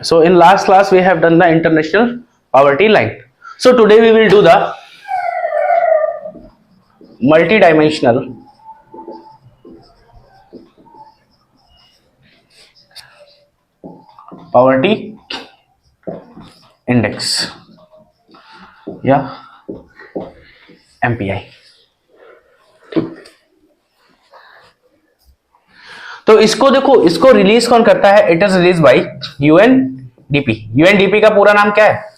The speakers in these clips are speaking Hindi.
So in last class we have done the international poverty line. So today we will do the multi-dimensional poverty index या MPI. तो इसको देखो, इसको रिलीज कौन करता है? It is release by UNDP. UNDP का पूरा नाम क्या है?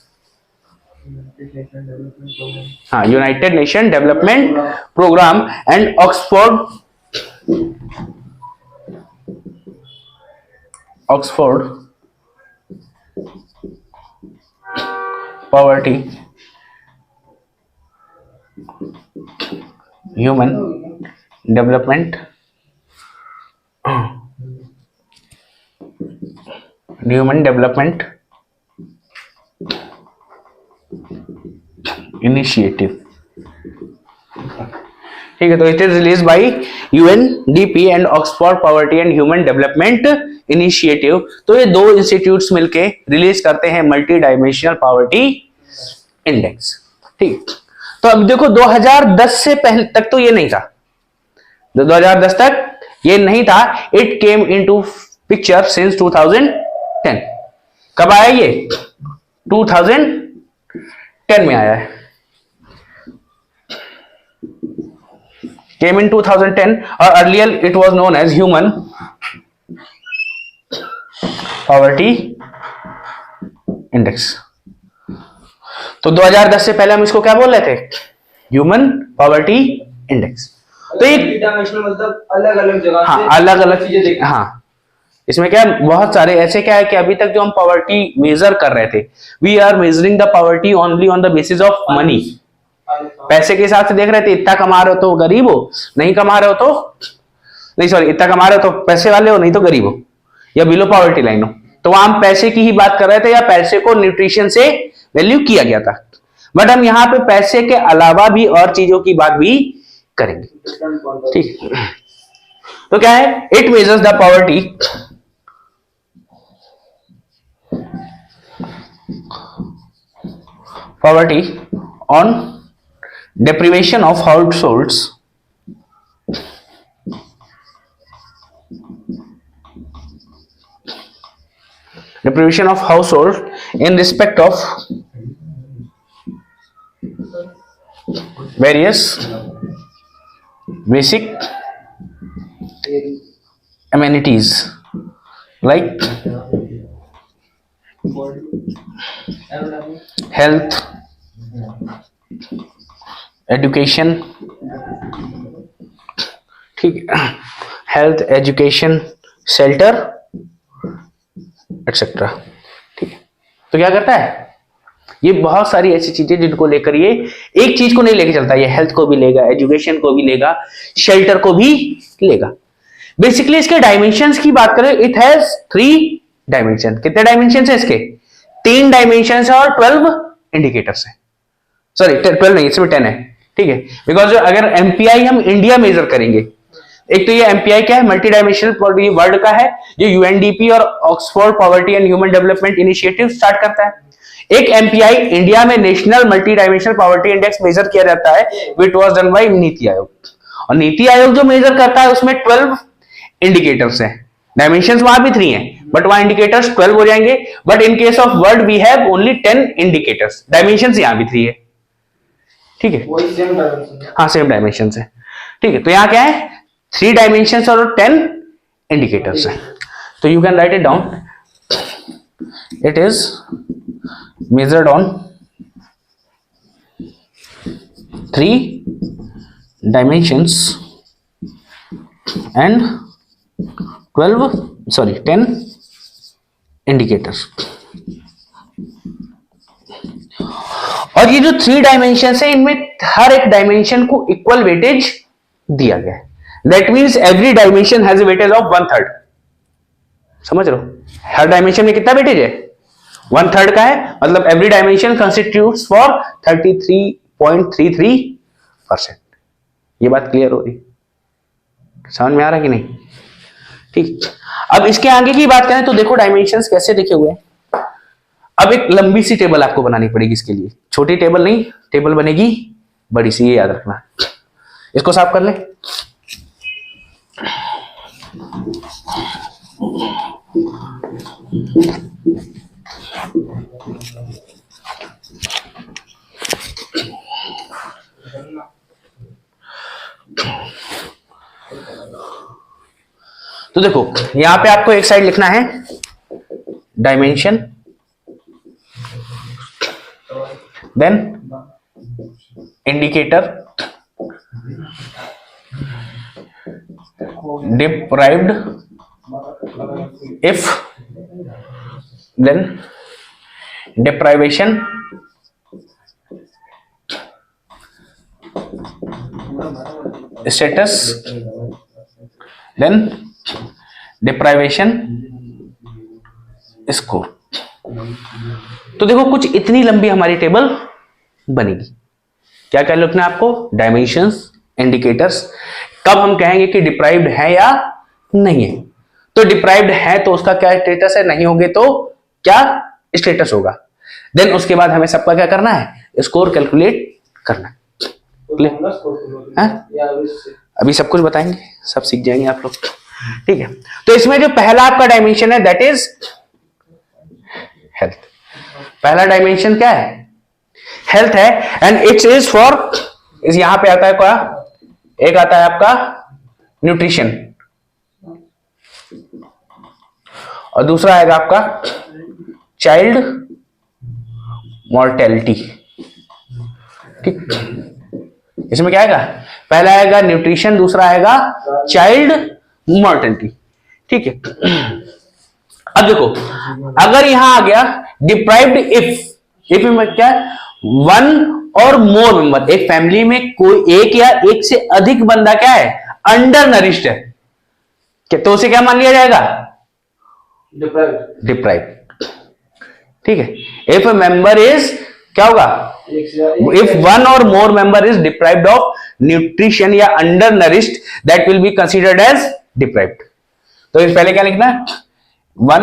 हाँ, united nation development programme and Oxford poverty human development initiative. ठीक है, तो it is release by UNDP and Oxford poverty and human development initiative. तो ये दो इंस्टीट्यूट्स मिलके रिलीज करते हैं मल्टी डायमेंशनल पॉवर्टी इंडेक्स. ठीक, तो अब देखो 2010 से पहले तक तो ये नहीं था. 2010 तक ये नहीं था. It came into picture since 2010. कब आया ये? 2010 में आया है. केम इन 2010 और earlier it was known as human poverty index. तो 2010 से पहले हम इसको क्या बोल रहे थे? Human poverty index. तो एक मतलब अलग अलग जगह हाँ, से अलग अलग चीजें देखी. हाँ, इसमें क्या बहुत सारे ऐसे क्या है कि अभी तक जो हम पॉवर्टी मेजर कर रहे थे, we are measuring the poverty only on the basis of money. पैसे के हिसाब से देख रहे थे. इतना कमा रहे हो तो गरीब हो, नहीं कमा रहे हो तो नहीं, सॉरी, इतना कमा रहे हो तो पैसे वाले हो, नहीं तो गरीब हो या बिलो पॉवर्टी लाइन हो. तो वहां हम पैसे की ही बात कर रहे थे या पैसे को न्यूट्रिशन से वैल्यू किया गया था. बट हम यहाँ पे पैसे के अलावा भी और चीजों की बात भी करेंगे. ठीक, तो क्या है? It measures the poverty on deprivation of households in respect of various basic amenities like health, education. ठीक है, हेल्थ, एजुकेशन, शेल्टर एक्सेट्रा. ठीक है, तो क्या करता है? ये बहुत सारी ऐसी चीजें जिनको लेकर ये एक चीज को नहीं लेके चलता. ये हेल्थ को भी लेगा, एजुकेशन को भी लेगा, शेल्टर को भी लेगा. बेसिकली इसके डायमेंशंस की बात करें, इट हैज 3 डायमेंशन. कितने डायमेंशन है इसके? 3 डायमेंशन है और 12 इंडिकेटर्स है. सॉरी, 12 नहीं, इसमें 10 है. ठीक है, बिकॉज अगर एमपीआई हम इंडिया मेजर करेंगे, एक तो ये एमपीआई क्या है? मल्टी डायमेंशनल पॉवर्टी वर्ल्ड का है, जो यूएनडीपी और Oxford poverty and human development initiative start करता है. एक एमपीआई इंडिया में national multi dimensional poverty index major किया जाता है, which was done by NITI Aayog. और नीति आयोग जो मेजर करता है उसमें 12 इंडिकेटर्स हैं. डायमेंशंस वहां भी 3 हैं, बट वहां इंडिकेटर्स 12 हो जाएंगे. But in case of world we have only 10 indicators. Dimensions यहां भी 3 है. ठीक है, हाँ, सेम डायमेंशन है. ठीक है, तो यहां क्या है? 3 डायमेंशंस और 10 इंडिकेटर्स है. तो you can write it down. It is measured on 3 dimensions and 10 indicators. और ये जो 3 डायमेंशन है, इनमें हर एक डायमेंशन को इक्वल वेटेज दिया गया है. That means every dimension has a weightage of 1/3. समझ रहे हो? हर डायमेंशन में कितना वेटेज है? 1/3 का है. मतलब एवरी डायमेंशन कंस्टिट्यूट्स फॉर 33.33%. ये बात क्लियर हो रही? समझ में आ रहा कि नहीं? ठीक. अब इसके आगे की बात करें तो देखो डायमेंशंस कैसे लिखे हुए हैं. अब एक लंबी सी टेबल आपको बनानी पड़ेगी इसके लिए, छोटी टेबल नहीं, टेबल बनेगी बड़ी सी, ये याद रखना। इसको साफ कर ले। तो देखो यहां पे आपको एक साइड लिखना है dimension, then indicator, deprived if, then deprivation, status, then deprivation score। तो देखो कुछ इतनी लंबी हमारी टेबल बनेगी। क्या क्या लिखना है आपको? डायमेंशंस, इंडिकेटर्स, कब हम कहेंगे कि डिप्राइव्ड है या नहीं है। तो डिप्राइव्ड है तो उसका क्या स्टेटस है, नहीं होगे तो क्या स्टेटस होगा। देन उसके बाद हमें सबका क्या करना है, स्कोर कैलकुलेट करना है। अभी सब कुछ बताएंगे, सब सीख जाएंगे आप लोग, ठीक है। तो इसमें जो पहला आपका डायमेंशन है दैट इज हेल्थ। पहला डायमेंशन क्या है? हेल्थ है, एंड इट्स इज फॉर, इस यहां पे आता है क्या, एक आता है आपका न्यूट्रिशन और दूसरा आएगा आपका चाइल्ड मॉर्टेलिटी। ठीक, इसमें क्या आएगा? पहला आएगा न्यूट्रिशन, दूसरा आएगा चाइल्ड मॉर्टेलिटी। ठीक है। अब देखो अगर यहां आ गया डिप्राइव्ड इफ में क्या है, वन और मोर मेंबर, एक फैमिली में कोई एक या एक से अधिक बंदा क्या है, अंडर नरिश्ड है, तो उसे क्या मान लिया जाएगा? डिप्राइव्ड। ठीक है। इफ मेंबर इज क्या होगा, if one or more member is deprived of nutrition या under nourished, that will be considered as deprived. तो इस पहले क्या लिखना है, one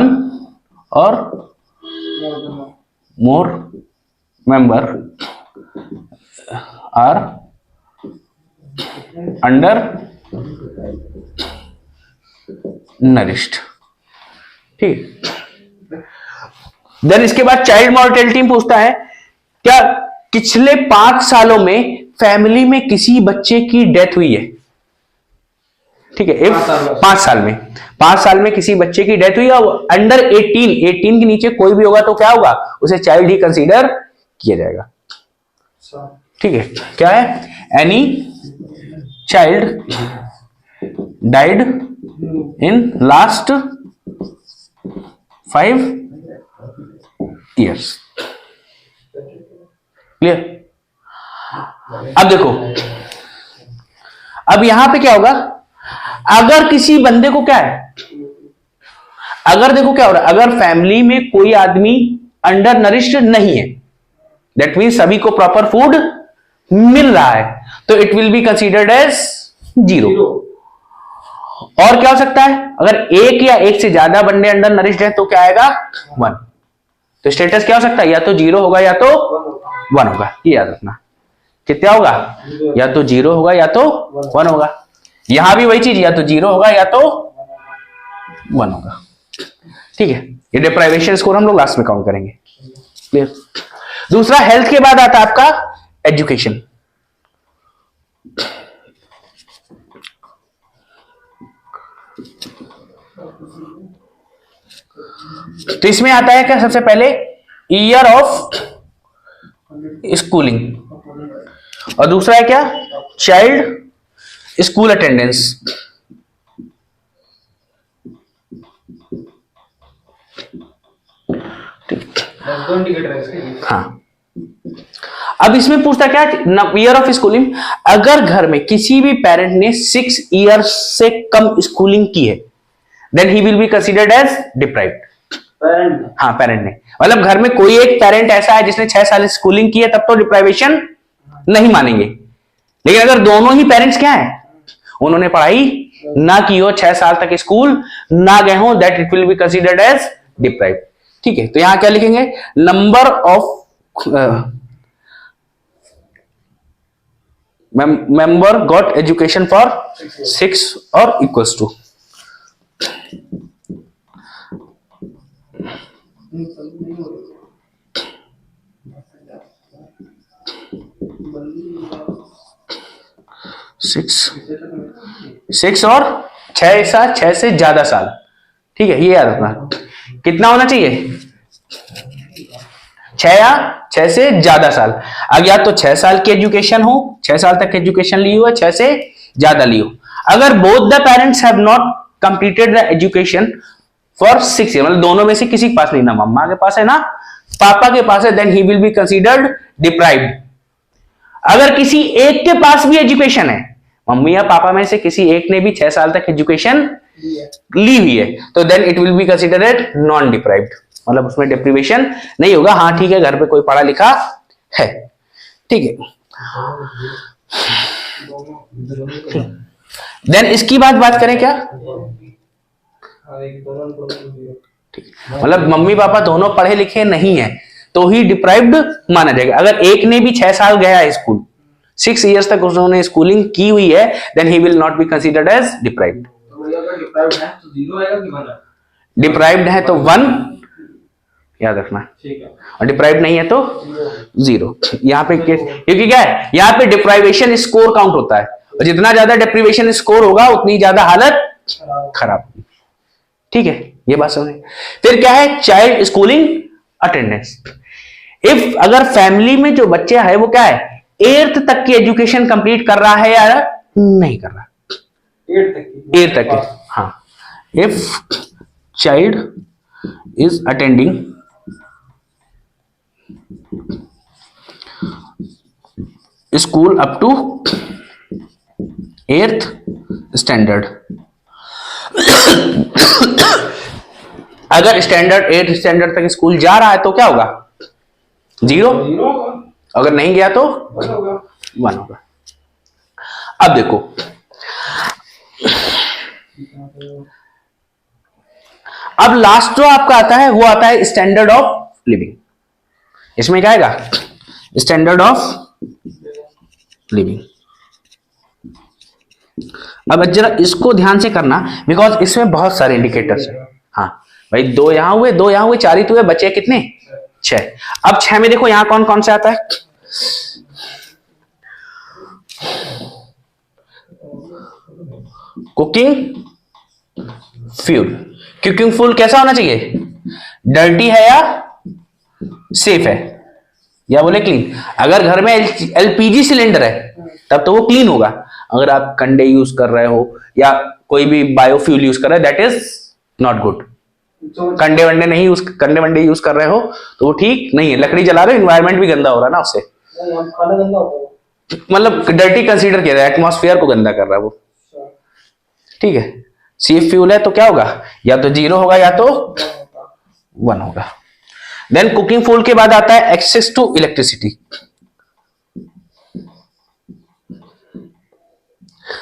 or more member are under nourished. ठीक। देन इसके बाद चाइल्ड मॉर्टेलिटी पूछता है क्या पिछले 5 सालों में फैमिली में किसी बच्चे की डेथ हुई है। ठीक है। इफ 5 साल में किसी बच्चे की डेथ हुई है, अंडर 18 के नीचे कोई भी होगा तो क्या होगा, उसे चाइल्ड ही कंसीडर किया जाएगा। ठीक है। क्या है, any child died in last 5 years। Clear. अब देखो, अब यहां पे क्या होगा, अगर किसी बंदे को क्या है, अगर देखो क्या हो रहा है, अगर फैमिली में कोई आदमी अंडर नरिश्ड नहीं है, दैट मीन सभी को प्रॉपर फूड मिल रहा है, तो it will be considered as 0। और क्या हो सकता है, अगर एक या एक से ज्यादा बंदे अंडर नरिश्ड है तो क्या आएगा, 1। तो स्टेटस क्या हो सकता है, या तो 0 होगा या तो 1 होगा। ये याद रखना, कितना होगा, या तो 0 होगा या तो 1 होगा। यहां भी वही चीज, या तो 0 होगा या तो 1 होगा। ठीक है। ये डिप्राइवेशन स्कोर हम लोग लास्ट में काउंट करेंगे। क्लियर। दूसरा, हेल्थ के बाद आता है आपका एजुकेशन। तो इसमें आता है क्या, सबसे पहले ईयर ऑफ स्कूलिंग और दूसरा है क्या, चाइल्ड स्कूल अटेंडेंस। हाँ। अब इसमें पूछता क्या, ईयर ऑफ स्कूलिंग, अगर घर में किसी भी पेरेंट ने 6 ईयर्स से कम स्कूलिंग की है, then he will be considered as deprived. हाँ, पेरेंट ने, मतलब घर में कोई एक पेरेंट ऐसा है जिसने 6 साल स्कूलिंग की है, तब तो डिप्राइवेशन नहीं मानेंगे। लेकिन अगर दोनों ही पेरेंट्स क्या है, उन्होंने पढ़ाई ना की हो, 6 साल तक स्कूल ना गए हो, that it will be considered as deprived. ठीक है, तो यहां क्या लिखेंगे, number of member got education for 6 और इक्वल्स टू 6 और 6 से ज्यादा साल। ठीक है, ये याद रखना। कितना होना चाहिए, 6 या 6 से ज्यादा साल। अब या तो 6 साल की एजुकेशन हो, 6 साल तक एजुकेशन ली हो, 6 से ज्यादा ली हो। अगर both the parents have not completed the education for 6 year, मतलब दोनों में से किसी के पास नहीं, ना मम्मा के पास है ना पापा के पास है, then he will be considered deprived. अगर किसी एक के पास भी एजुकेशन है, मम्मी या पापा में से किसी एक ने भी 6 साल तक एजुकेशन ली हुई है, तो then it will be considered non deprived, मतलब उसमें डिप्रीवेशन नहीं होगा। हाँ ठीक है, घर पे कोई पढ़ा लिखा है। ठीक है, देन इसकी बात करें क्या, मतलब मम्मी पापा दोनों पढ़े लिखे नहीं है तो ही डिप्राइव्ड माना जाएगा। अगर एक ने भी 6 साल गया है स्कूल, 6 इयर्स तक उन्होंने स्कूलिंग की हुई है, then he will not be considered as deprived. Deprived है तो 1 याद रखना, और डिप्राइव्ड नहीं है तो 0। यहाँ पे क्योंकि क्या है, यहाँ पे डिप्राइवेशन स्कोर काउंट होता है, और जितना ज्यादा डिप्रीवेशन स्कोर होगा उतनी ज्यादा हालत खराब। ठीक है, ये बात समझ। फिर क्या है, चाइल्ड स्कूलिंग अटेंडेंस। इफ अगर फैमिली में जो बच्चा है वो क्या है, 8th तक की एजुकेशन कंप्लीट कर रहा है या नहीं कर रहा, 8th तक की, हाँ, if child is attending school up to 8th standard, अगर स्टैंडर्ड 8th स्टैंडर्ड तक स्कूल जा रहा है तो क्या होगा, 0, अगर नहीं गया तो 1 होगा। अब देखो, अब लास्ट जो आपका आता है वो आता है स्टैंडर्ड ऑफ लिविंग। इसमें क्या आएगा, स्टैंडर्ड ऑफ लिविंग। अब जरा इसको ध्यान से करना, बिकॉज इसमें बहुत सारे इंडिकेटर्स हैं। हाँ भाई, 2 यहां हुए, 2 यहां हुए, 4 ही तो हुए, बचे कितने, 6। अब 6 में देखो यहां कौन कौन से आता है, कुकिंग फ्यूल। कुकिंग फ्यूल कैसा होना चाहिए, डर्टी है या सेफ है, या बोले क्लीन। अगर घर में एलपीजी सिलेंडर है तब तो वो क्लीन होगा। अगर आप कंडे यूज कर रहे हो या कोई भी बायोफ्यूल यूज कर रहे हो, दैट इज नॉट गुड। कंडे वंडे यूज कर रहे हो तो वो ठीक नहीं है। लकड़ी जला रहे हो, एनवायरमेंट भी गंदा हो रहा है ना उससे, मतलब डर्टी कंसीडर किया जाए, एटमॉस्फेयर को गंदा कर रहा है वो। ठीक है, सेफ फ्यूल है तो क्या होगा, या तो 0 होगा या तो 1 होगा। देन कुकिंग फ्यूल के बाद आता है एक्सेस टू इलेक्ट्रिसिटी।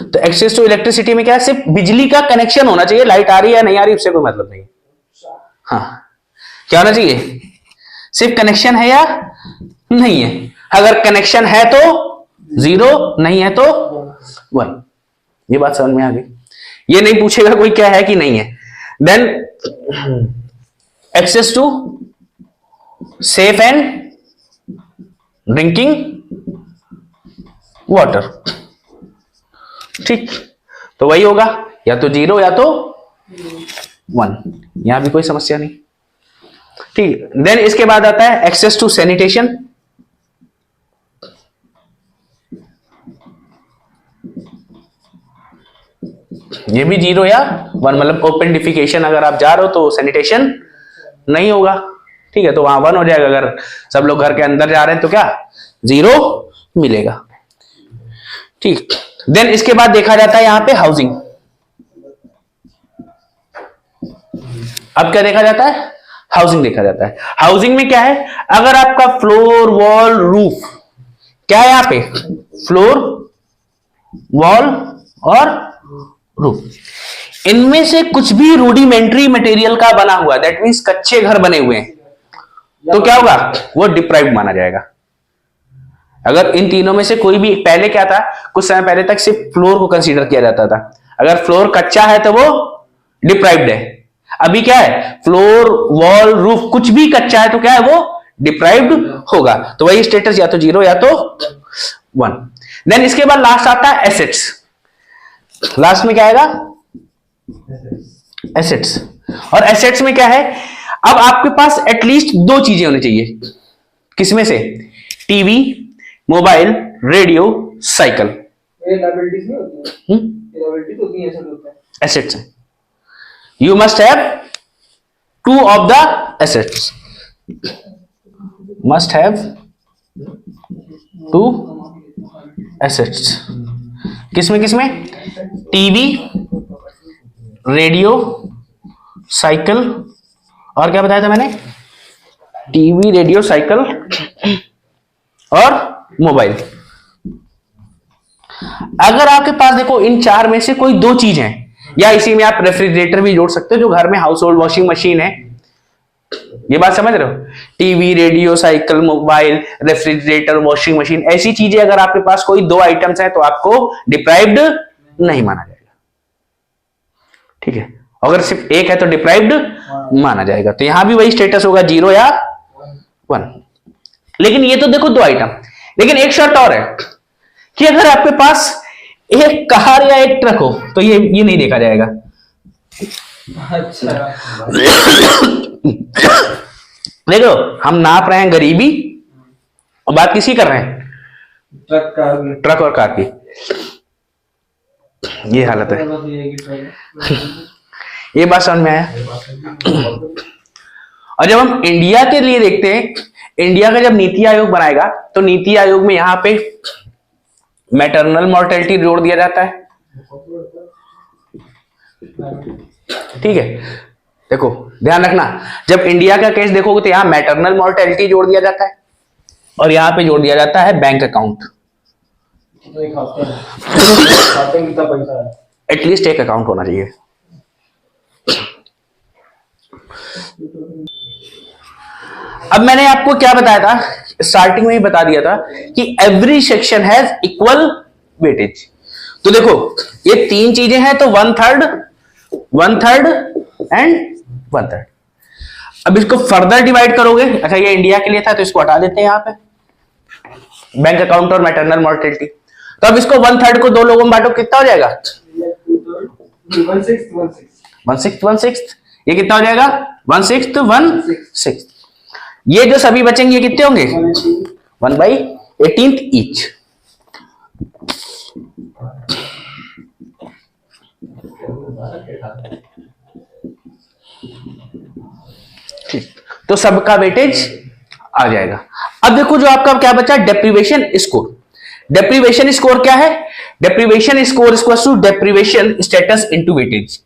तो एक्सेस टू इलेक्ट्रिसिटी में क्या है, सिर्फ बिजली का कनेक्शन होना चाहिए, लाइट आ रही है नहीं आ रही उससे कोई मतलब नहीं। हाँ, क्या होना चाहिए, सिर्फ कनेक्शन है या नहीं है। अगर कनेक्शन है तो 0, नहीं है तो 1। ये बात समझ में आ गई। ये नहीं पूछेगा कोई क्या है कि नहीं है। Then access to safe and drinking water. ठीक, तो वही होगा, या तो 0 या तो 1। यहां भी कोई समस्या नहीं। ठीक, देन इसके बाद आता है एक्सेस टू सैनिटेशन। ये भी 0 या 1, मतलब ओपन डिफिकेशन अगर आप जा रहे हो तो सैनिटेशन नहीं होगा। ठीक है, तो वहां 1 हो जाएगा। अगर सब लोग घर के अंदर जा रहे हैं तो क्या 0 मिलेगा। ठीक, देन इसके बाद देखा जाता है यहां पे हाउसिंग। अब क्या देखा जाता है, हाउसिंग देखा जाता है। हाउसिंग में क्या है, अगर आपका फ्लोर वॉल रूफ, क्या है यहां पे, फ्लोर वॉल और रूफ। इनमें से कुछ भी रूडिमेंट्री मटेरियल का बना हुआ, दैट मीन्स कच्चे घर बने हुए हैं, तो क्या होगा, वो डिप्राइव्ड माना जाएगा। अगर इन तीनों में से कोई भी, पहले क्या था, कुछ समय पहले तक सिर्फ फ्लोर को कंसीडर किया जाता था, अगर फ्लोर कच्चा है तो वो डिप्राइव्ड है। अभी क्या है, फ्लोर, वॉल, रूफ कुछ भी कच्चा है तो क्या है, वो डिप्राइव्ड होगा। तो वही स्टेटस या तो 0 या तो 1। देन इसके बाद लास्ट आता है एसेट्स। लास्ट में क्या आएगा, एसेट्स। और एसेट्स में क्या है, अब आपके पास एटलीस्ट 2 चीजें होनी चाहिए। किसमें से, टीवी, मोबाइल, रेडियो, साइकिल। ये लायबिलिटीज नहीं होती है, ये लायबिलिटीज होती है, ऐसा होता है। एसेट्स है, you must have 2 of the assets, must have 2 assets. किसमें किसमें, टीवी, रेडियो, साइकिल, और क्या बताया था मैंने, टीवी, रेडियो, साइकिल और मोबाइल। अगर आपके पास देखो इन 4 में से कोई 2 चीज है, या इसी में आप रेफ्रिजरेटर भी जोड़ सकते हो जो घर में हाउस होल्ड वॉशिंग मशीन है, ये बात समझ रहे हो, TV, radio, cycle, mobile, refrigerator, washing machine, ऐसी चीजें अगर आपके पास कोई 2 आइटम्स है तो आपको डिप्राइव्ड नहीं माना जाएगा। ठीक है, अगर सिर्फ एक है तो डिप्राइव्ड माना जाएगा। तो यहां भी वही स्टेटस होगा, 0 या 1। लेकिन ये तो देखो 2 आइटम, लेकिन एक शर्त और है कि अगर आपके पास एक कार या एक ट्रक हो तो ये नहीं देखा जाएगा। अच्छा, देखो हम नाप रहे हैं गरीबी, और बात किसी कर रहे हैं, ट्रक और कार की। ये हालत है, ये बात समझ में आया। और जब हम इंडिया के लिए देखते हैं, इंडिया का जब नीति आयोग बनाएगा तो नीति आयोग में यहां पे मैटरनल मॉर्टेलिटी जोड़ दिया जाता है। ठीक है, देखो ध्यान रखना, जब इंडिया का केस देखोगे तो यहां मैटरनल मॉर्टेलिटी जोड़ दिया जाता है और यहां पे जोड़ दिया जाता है बैंक अकाउंट। एटलीस्ट एक अकाउंट होना चाहिए। अब मैंने आपको क्या बताया था, स्टार्टिंग में ही बता दिया था कि every section has equal weightage. तो देखो ये 3 चीजें हैं तो 1/3, 1/3 एंड 1/3। अब इसको फर्दर डिवाइड करोगे, अच्छा ये इंडिया के लिए था तो इसको हटा देते हैं यहां पे, बैंक अकाउंट और मैटरनल मॉर्टेलिटी। तो अब इसको 1/3 को 2 लोगों में बांटो, कितना हो जाएगा, 1/6, 1/6। ये कितना हो जाएगा, 1/6, 1/6। ये जो सभी बचेंगे ये कितने होंगे, 1/18 ईच। ठीक, तो सबका वेटेज आ जाएगा। अब देखो जो आपका क्या बचा, डेप्रीवेशन स्कोर। डेप्रीवेशन स्कोर क्या है, deprivation score equals to deprivation status into weightage.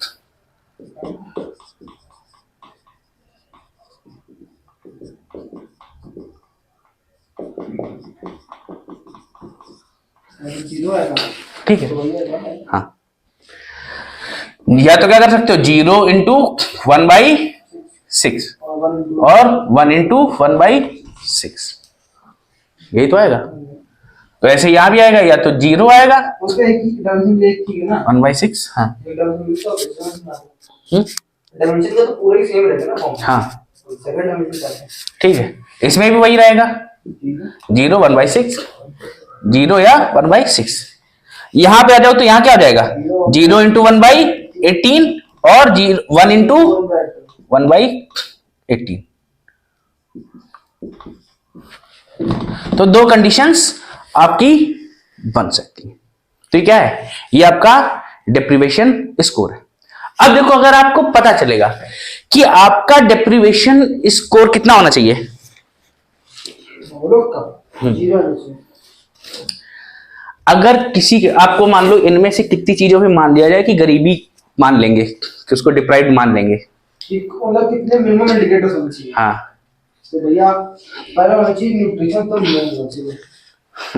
ठीक है, हाँ, या तो क्या कर सकते हो, 0 इंटू 1/6 और 1 इंटू 1/6, यही तो आएगा। तो ऐसे यहां भी आएगा, या तो 0 आएगा 1/6, हाँ हाँ ठीक है, इसमें भी वही रहेगा, 0 1/6, 0 या 1/6। यहां पे आ जाओ तो यहां क्या आ जाएगा, 0 इंटू 1/18 और 1 इंटू 1/18। तो 2 कंडीशंस आपकी बन सकती है। तो क्या है, ये आपका डेप्रीवेशन स्कोर है। अब देखो अगर आपको पता चलेगा कि आपका डेप्रीवेशन स्कोर कितना होना चाहिए, अगर किसी के, आपको मान लो इनमें से कितनी चीजों में मान लिया जाए कि गरीबी मान लेंगे, कि उसको डिप्राइव्ड मान लेंगे, मतलब कितने मिनिमम इंडिकेटर्स होने चाहिए। हाँ तो भैया पहला होना चाहिए न्यूट्रिशन, तो मिनिमम होना चाहिए।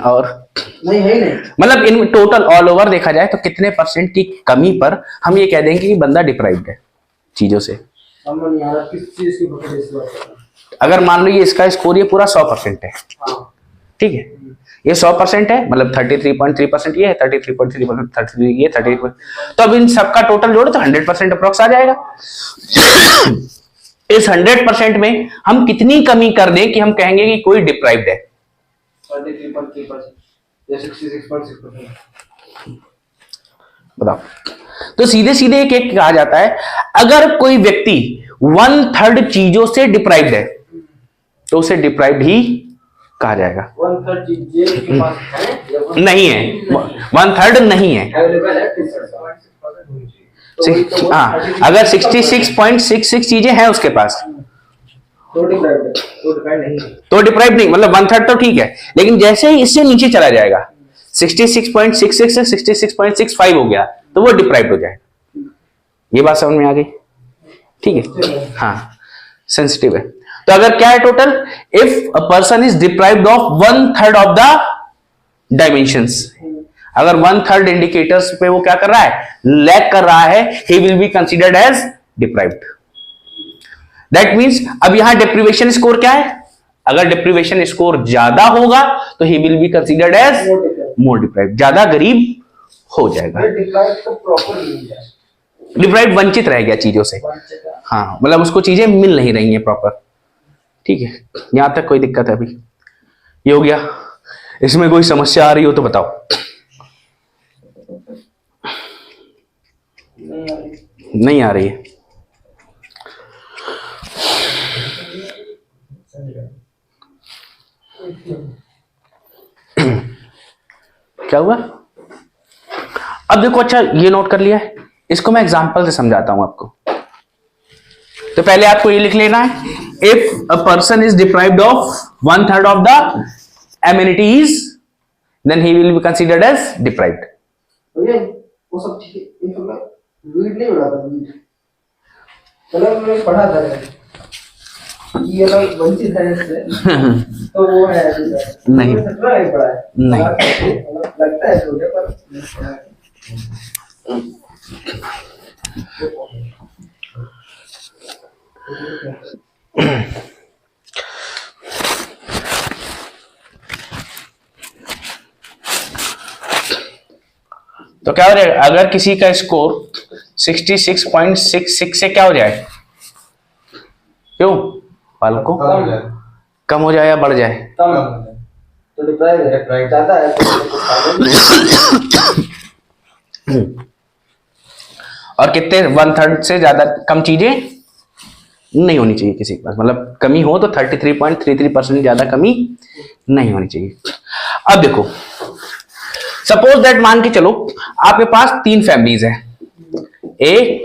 और नहीं है ही नहीं। मतलब इन टोटल ऑल ओवर देखा जाए तो कितने परसेंट की कमी पर हम ये कह देंगे कि बंदा डिप्राइव्ड है चीजों से। समझ नहीं आ रहा किस चीज की पकड़ इस बात। अगर मान लो ये इसका स्कोर ये पूरा 100% है, हाँ ठीक है, ये 100% है, मतलब 33.3% ये है, 33.3% 33 ये 33, तो अब इन सबका टोटल जोड़ो तो 100% अप्रोक्स आ जाएगा। इस 100% में हम कितनी कमी कर दें कि हम कहेंगे कि कोई डिप्राइव्ड है? 33.3% या 66.6%। बताओ। तो सीधे सीधे एक एक कहा जाता है, अगर कोई व्यक्ति 1/3 चीजों से डिप्राइव्ड है तो उसे डिप्राइव्ड ही कहा जाएगा। 1/3 चीजें के पास है या नहीं है, 1/3 नहीं है। अवेलेबल है 66%। हाँ, अगर 66.66 चीजें हैं उसके पास तो डिप्राइव्ड नहीं है। तो डिप्राइव्ड नहीं, मतलब 1/3 तो ठीक है, लेकिन जैसे ही इससे नीचे चला जाएगा 66.66 से 66.65 हो गया तो वो डिप्राइव्ड हो जाएगा। ये बात समझ में आ गई? ठीक है, हाँ, सेंसिटिव है। तो अगर क्या है total, if a person is deprived of 1/3 of the dimensions, अगर 1/3 इंडिकेटर्स पे वो क्या कर रहा है, लैक कर रहा है, he will be considered as deprived. That means अब यहां डिप्रीवेशन स्कोर क्या है, अगर डिप्रीवेशन स्कोर ज्यादा होगा तो he will be considered as more deprived, ज्यादा गरीब हो जाएगा। डिप्राइव्ड तो प्रॉपर नहीं है, डिप्राइव्ड वंचित रह गया चीजों से, हाँ, मतलब उसको चीजें मिल नहीं रही हैं प्रॉपर। ठीक है, यहां तक कोई दिक्कत है? अभी ये हो गया। इसमें कोई समस्या आ रही हो तो बताओ। नहीं आ रही है? क्या हुआ? अब देखो, अच्छा ये नोट कर लिया है, इसको मैं एग्जांपल से समझाता हूं आपको। तो पहले आपको ये लिख लेना है, if a person is deprived of 1/3 of the amenities then he will be considered as deprived. भैया वो सब ठीक है, इन सब में वीड नहीं उड़ाता वीड। मतलब मैंने पढ़ा था ये लोग वंचित है इससे, तो वो है नहीं। सत्रह नहीं पढ़ा है, नहीं। लगता है छोटे पर नहीं पढ़ा है। तो क्या हो जाएगा, अगर किसी का स्कोर 66.66 से क्या हो जाए, क्यों बालकों, कम हो जाए या बढ़ जाए? कम तो डिप्राइव्ड ज्यादा है और कितने 1/3 से ज्यादा कम चीजें नहीं होनी चाहिए किसी के पास, मतलब कमी हो तो 33.33% ज्यादा कमी नहीं होनी चाहिए। अब देखो, सपोज दैट मान के चलो आपके पास 3 फैमिलीज है, ए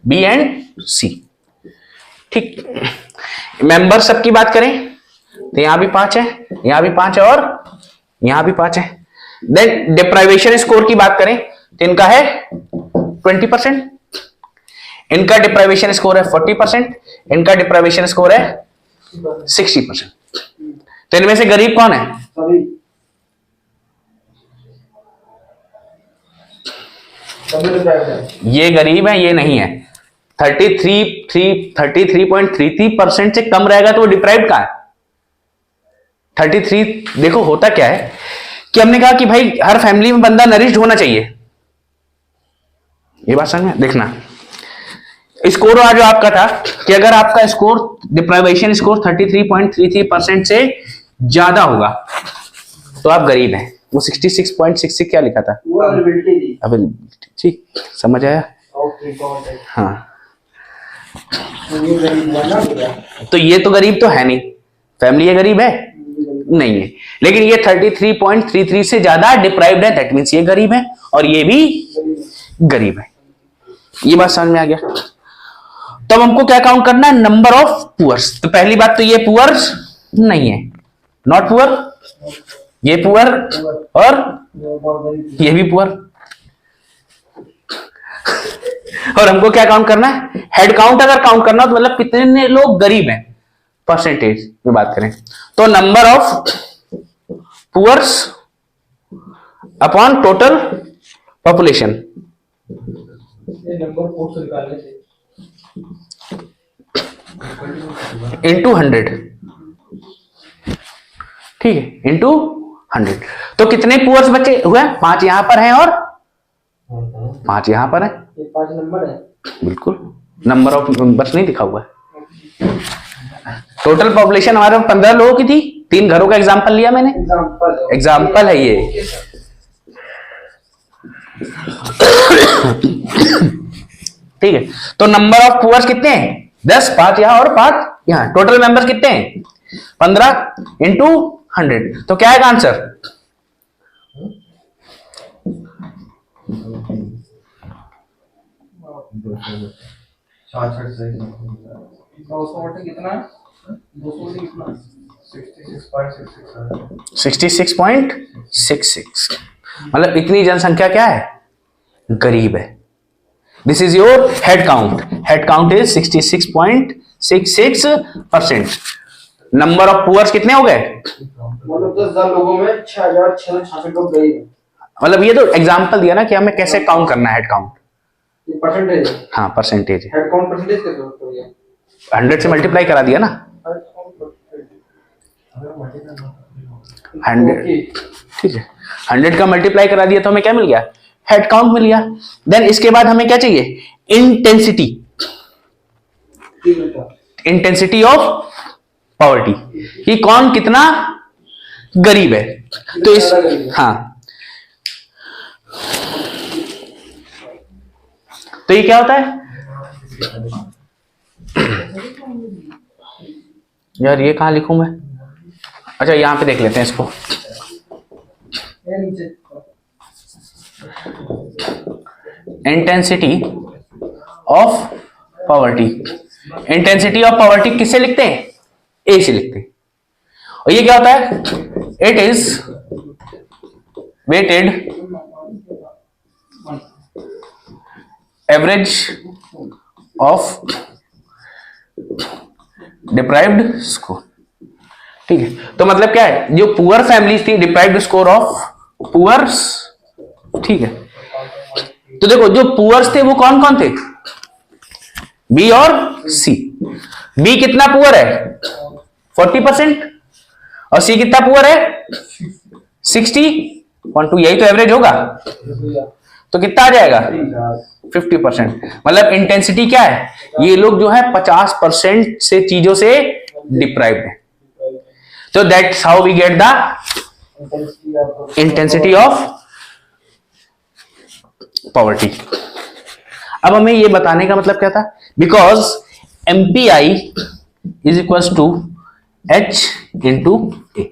बी एंड सी, ठीक। मेंबर सबकी बात करें तो यहां भी 5 है, यहां भी 5 है और यहां भी 5 है। देन डिप्राइवेशन स्कोर की बात करें तो इनका है 20%, इनका डिप्राइवेशन स्कोर है 40%, इनका डिप्राइवेशन स्कोर है 60%। तो इनमें से गरीब कौन है? ये गरीब है, ये नहीं है। 33.33% से कम रहेगा तो वो डिप्राइव्ड कहां है? 33, देखो होता क्या है कि हमने कहा कि भाई हर फैमिली में बंदा नरिश्ड होना चाहिए, ये बात समझ में? देखना स्कोर आज जो आपका था कि अगर आपका स्कोर डिप्राइवेशन स्कोर 33.33% से ज्यादा होगा तो आप गरीब हैं। वो 66.66 क्या लिखा था? अवेलेबिलिटी, ठीक, समझ आया? हाँ, तो ये तो गरीब तो है नहीं, फैमिली ये गरीब है नहीं है, लेकिन ये 33.33 से ज्यादा डिप्राइव्ड है, दैट मीन्स ये गरीब है और ये भी गरीब है। ये बात समझ में आ गया? तो अब हमको क्या काउंट करना है? Number of poors. तो पहली बात तो ये पुअर्स नहीं है, नॉट पुअर, ये पुअर और ये भी पुअर। और हमको क्या काउंट करना है? हेड काउंट अगर काउंट करना तो मतलब कितने लोग गरीब हैं परसेंटेज में बात करें तो number of poors upon total population ये नंबर 4 से निकालने से इंटू 100, ठीक है, इंटू 100। तो कितने पुअर्स बचे हुए? 5 यहां पर हैं और 5 यहां पर है। ये 5 नंबर है। बिल्कुल, नंबर ऑफ मेंबर्स नहीं लिखा हुआ है। टोटल पॉपुलेशन हमारे 15 लोगों की थी। 3 घरों का एग्जांपल लिया मैंने, एग्जांपल है ये। ठीक है, तो नंबर ऑफ पुअर्स कितने हैं? 10, 5 यहां और 5 यहां। टोटल मेंबर्स कितने हैं? 15 इंटू 100। तो क्या है आंसर? कितना? 66.66। मतलब इतनी जनसंख्या क्या है? गरीब है। This is your head count. Head count is 66.66%। Number of poors कितने हो गए? मतलब 10,000 लोगों में 6,666 लोग गरीब हैं। मतलब ये तो एग्जांपल दिया ना कि हमें कैसे काउंट करना है हेड काउंट। ये परसेंटेज है। हाँ, परसेंटेज है। हेड काउंट परसेंटेज कैसे होता है? 100 से मल्टीप्लाई करा दिया ना। 100, ठीक है, 100 का मल्टीप्लाई करा दिया तो हमें क्या मिल गया? हेड काउंट मिल गया। देन इसके बाद हमें क्या चाहिए? इंटेंसिटी। इंटेंसिटी ऑफ पॉवर्टी, कि कौन कितना गरीब है। तो इस, हाँ, तो ये क्या होता है यार? ये कहां लिखूं मैं? अच्छा, यहां पे देख लेते हैं इसको। Intensity of poverty. Intensity of poverty किससे लिखते हैं? ए से लिखते हैं। और ये क्या होता है? It is weighted average of deprived score. ठीक है, तो मतलब क्या है? जो पुअर फैमिलीज थी, डिप्राइव्ड स्कोर ऑफ पुअर्स। ठीक है, तो देखो जो पुअर्स थे वो कौन कौन थे? बी और सी। बी कितना पुअर है? 40%। और सी कितना पुअर है? 60.2। यही तो एवरेज होगा, तो कितना आ जाएगा? 50%। मतलब इंटेंसिटी क्या है? ये लोग जो है 50% से चीजों से डिप्राइव्ड है। तो that's how we get the intensity of poverty. अब हमें ये बताने का मतलब क्या था? Because MPI is equal to H into A.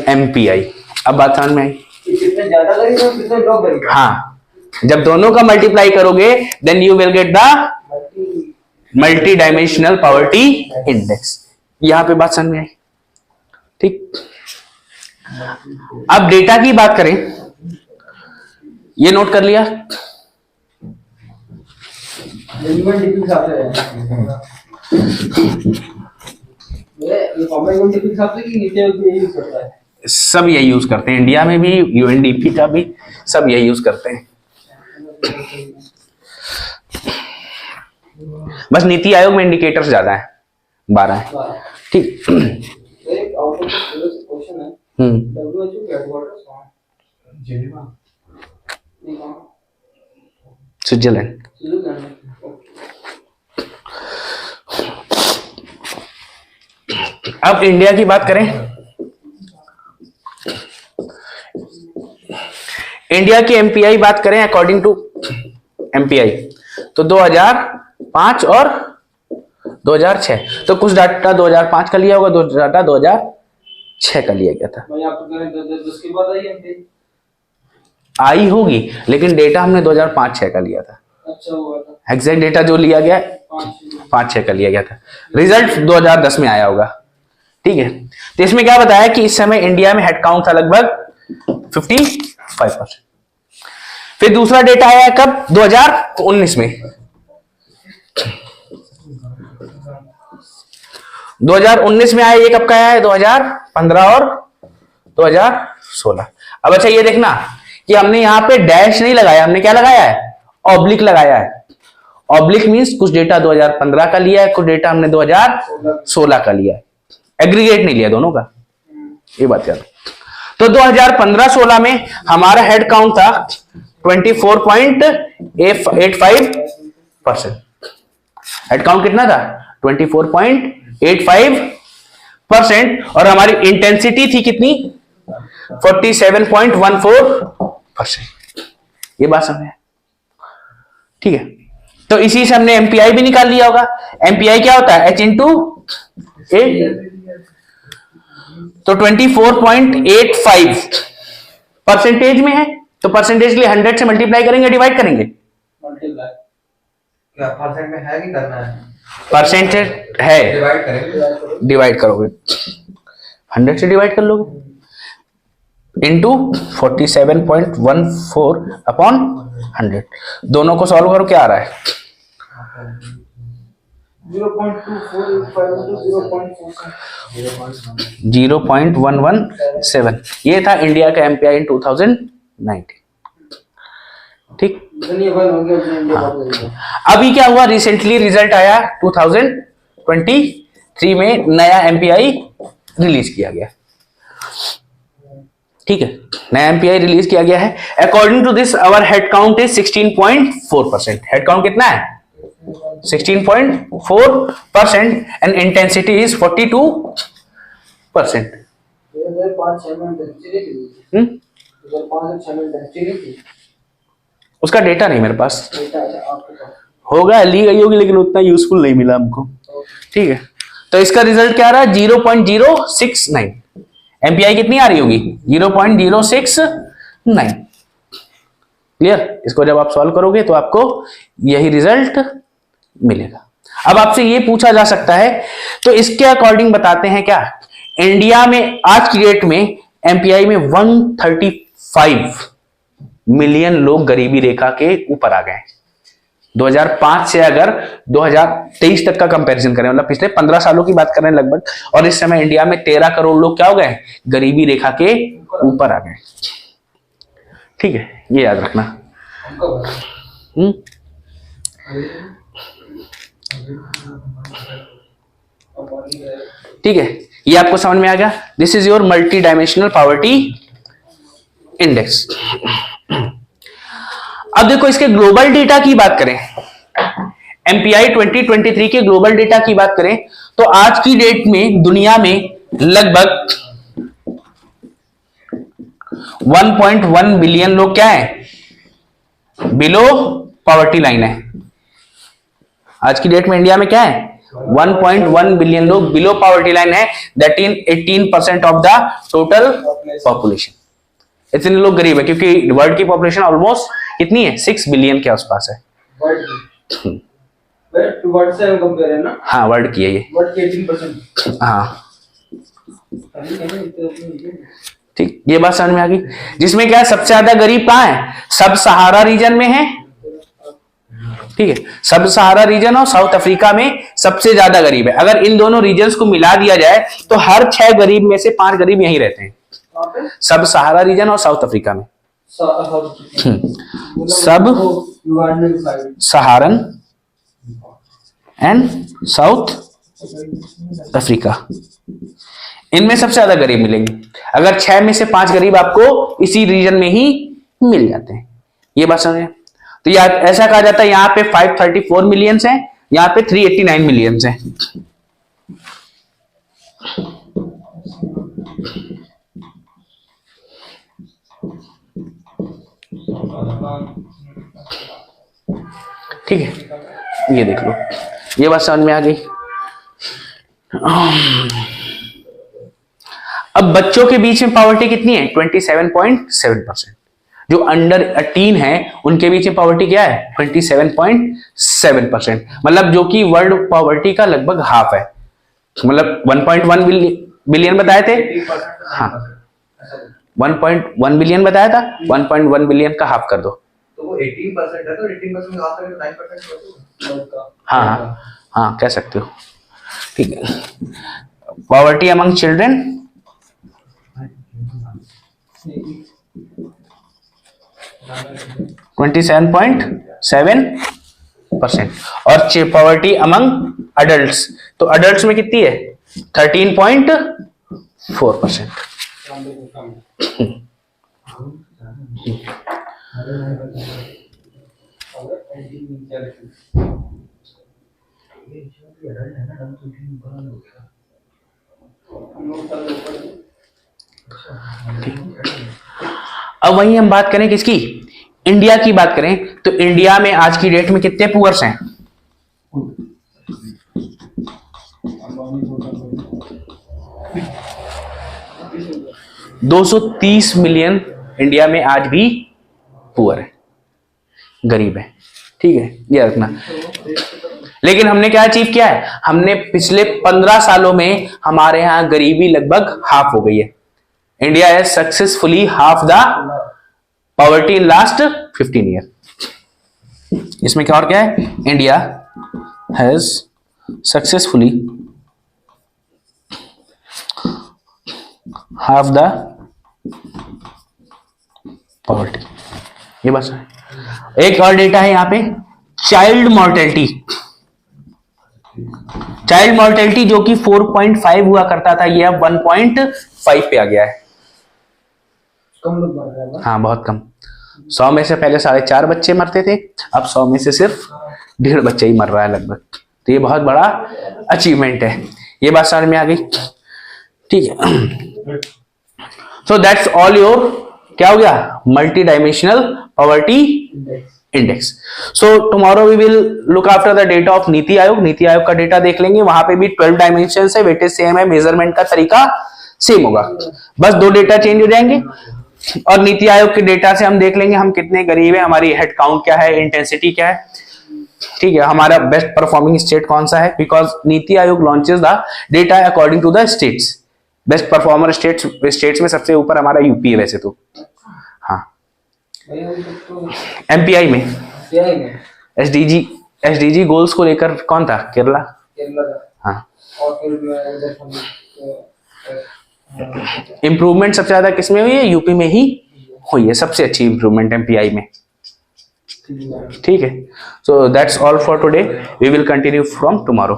MPI. अब बात समझ में आई? कितने ज्यादा गरीब है, कितने लोग गरीब हैं। हाँ, जब दोनों का मल्टीप्लाई करोगे then you will get the multidimensional poverty index. यहां पे बात समझ में आई? ठीक। अब डेटा की बात करें, ये नोट कर लिया? सब यही यूज करते हैं, इंडिया में भी, यूएनडीपी का भी, सब यही यूज करते हैं। बस नीति आयोग में इंडिकेटर्स ज्यादा है, 12 है। ठीक। स्विट्जरलैंड। अब इंडिया की बात करें, इंडिया की एमपीआई बात करें अकॉर्डिंग टू एमपीआई, तो 2005 और 2006। तो कुछ डाटा 2005 का लिया होगा, कुछ डाटा 2006 का लिया गया था। आई होगी, लेकिन डेटा हमने 2005-06 का लिया था। अच्छा, एग्जैक्ट डेटा जो लिया गया 5-6 का लिया गया था। रिजल्ट 2010 में आया होगा। ठीक है, तो इसमें क्या बताया कि इस समय इंडिया में हेड काउंट था लगभग 55%। फिर दूसरा डेटा आया कब? 2019 में। 2019 में आया, ये कब का आया है? 2015 और 2016। अब अच्छा ये देखना कि हमने यहाँ पे डैश नहीं लगाया, हमने क्या लगाया है? ऑब्लिक लगाया है। ऑब्लिक मींस कुछ डेटा 2015 का लिया है, कुछ डेटा हमने 2016 का लिया है, एग्रीगेट नहीं लिया दोनों का, ये बात याद। तो 2015-16 में हमारा हेड काउंट था 24.85%। हेड काउंट कितना था? 24.85%। और हमारी इंटेंसिटी थी कितनी? 47.14%। ये बात समझ में? ठीक है, तो इसी से हमने एमपीआई भी निकाल लिया होगा। एमपीआई क्या होता है? H इंटू ए। तो 24.85 परसेंटेज में है, तो परसेंटेज के लिए 100 से मल्टीप्लाई करेंगे, डिवाइड करेंगे? मल्टीप्लाई। क्या परसेंट में है कि करना है? परसेंटेज है, डिवाइड करेंगे। डिवाइड करोगे, 100 से डिवाइड कर लोगे, इंटू 47.14 अपॉन 100। दोनों को सॉल्व करो, क्या आ रहा है? 0.117। ये था इंडिया का एमपीआई इन 2019। ठीक, अभी क्या हुआ? रिसेंटली रिजल्ट आया 2023 में, नया एमपीआई रिलीज किया गया। ठीक है, नया एमपीआई रिलीज किया गया है। According to this our head count is 16.4%। Head count कितना है? 16.4% एंड इंटेंसिटी इज 42%। उसका डेटा नहीं मेरे पास, होगा, ली गई होगी, लेकिन उतना यूजफुल नहीं मिला हमको। ठीक है, तो इसका रिजल्ट क्या आ रहा है? 0.069। एमपीआई कितनी आ रही होगी? 0.069। क्लियर? इसको जब आप सॉल्व करोगे तो आपको यही रिजल्ट मिलेगा। अब आपसे ये पूछा जा सकता है, तो इसके अकॉर्डिंग बताते हैं क्या इंडिया में आज की डेट में एमपीआई में 135 मिलियन लोग गरीबी रेखा के ऊपर आ गए। 2005 से अगर 2023 तक का कंपैरिजन करें, मतलब पिछले 15 सालों की बात कर रहे हैं लगभग, और इस समय इंडिया में 13 करोड़ लोग क्या हो गए? गरीबी रेखा के ऊपर आ गए। ठीक है, ये याद रखना। ठीक है, ये आपको समझ में आ गया? This is your multi dimensional poverty index. अब देखो इसके ग्लोबल डेटा की बात करें, एमपीआई 2023 के ग्लोबल डेटा की बात करें, तो आज की डेट में दुनिया में लगभग 1.1 बिलियन लोग क्या है? बिलो पॉवर्टी लाइन है। आज की डेट में इंडिया में क्या है? 1.1 बिलियन लोग बिलो पॉवर्टी लाइन है, that in 18% of the total population. इतने लोग गरीब है, क्योंकि वर्ल्ड की पॉपुलेशन ऑलमोस्ट कितनी है? 6 बिलियन के आसपास है। वर्ल्ड से हम कंपेयर है ना? हाँ, वर्ल्ड की है ये। वर्ल्ड के 18%। हाँ, ठीक, ये बात समझ में आ गई। जिसमें क्या है, सबसे ज्यादा गरीब कहाँ है? सब सहारा रीजन में है। ठीक है, सब सहारा रीजन और साउथ अफ्रीका में सबसे ज्यादा गरीब है। अगर इन दोनों रीजन्स को मिला दिया जाए तो हर 6 गरीब में से 5 गरीब यहीं रहते हैं, सब सहारा रीजन और साउथ अफ्रीका में। सब सहारन एंड साउथ अफ्रीका, इनमें सबसे ज्यादा गरीब मिलेंगे। अगर 6 में से 5 गरीब आपको इसी रीजन में ही मिल जाते हैं। ये बात समझे? तो यार ऐसा कहा जाता है यहां पे 534 मिलियंस हैं, यहां पे 389 मिलियंस हैं। ठीक है, ये देख लो, ये बात समझ में आ गई। अब बच्चों के बीच में पॉवर्टी कितनी है? 27.7%। जो अंडर 18 है उनके बीच में पॉवर्टी क्या है? 27.7%, मतलब जो कि वर्ल्ड पॉवर्टी का लगभग हाफ है। मतलब 1.1 बिलियन बताए थे, हाँ 1.1 बिलियन बताया था, 1.1 बिलियन का हाफ कर दो तो वो 18% है, तो 18% हाफ करें तो 9% हाँ हाँ, कह सकते हो। ठीक है। पॉवर्टी अमंग चिल्ड्रन 27.7% और पॉवर्टी अमंग अडल्ट्स, तो अडल्ट्स में कितनी है 13.4%। अब वहीं हम बात करें किसकी, इंडिया की बात करें, तो इंडिया में आज की डेट में कितने पुअर्स हैं? 230 मिलियन इंडिया में आज भी पुअर है, गरीब है। ठीक है, ये रखना। लेकिन हमने क्या अचीव किया है, हमने पिछले 15 सालों में हमारे यहां गरीबी लगभग हाफ हो गई है। India has successfully half the poverty in last 15 year. इसमें क्या और क्या है, India has successfully half the poverty, ये बस है। एक और डेटा है यहां पे, चाइल्ड मॉर्टेलिटी। चाइल्ड मॉर्टेलिटी जो कि 4.5 हुआ करता था, ये अब 1.5 पे आ गया है। कम लोग मर रहे हैं। हाँ, बहुत कम। 100 में से पहले 4.5 बच्चे मरते थे, अब 100 में से सिर्फ 1.5 बच्चे ही मर रहा है लगभग। तो ये बहुत बड़ा अचीवमेंट है, ये बात समझ में आ गई। ठीक है, सो दैट्स ऑल योर, क्या हो गया, multidimensional poverty index. So tomorrow we will look after the data of Niti Aayog. NITI Aayog का डेटा देख लेंगे, वहां पे भी 12 डायमेंशन है, वेटेज सेम है, मेजरमेंट का तरीका सेम होगा, बस 2 डेटा चेंज हो जाएंगे। और नीति आयोग के डेटा से हम देख लेंगे हम कितने गरीब हैं, हमारी हेड काउंट क्या है, इंटेंसिटी क्या है। ठीक है, हमारा बेस्ट परफॉर्मिंग स्टेट कौन सा है, because Niti Aayog launches the data according to the states. Best performer states में सबसे ऊपर हमारा यूपी है वैसे तो। हाँ, एमपीआई में एसडीजी गोल्स को लेकर कौन था, केरला। हाँ, और फिर इंप्रूवमेंट सबसे ज्यादा किसमें हुई है, यूपी में ही हुई है, सबसे अच्छी इंप्रूवमेंट एमपीआई में। ठीक है, so that's all for today, we will continue from tomorrow.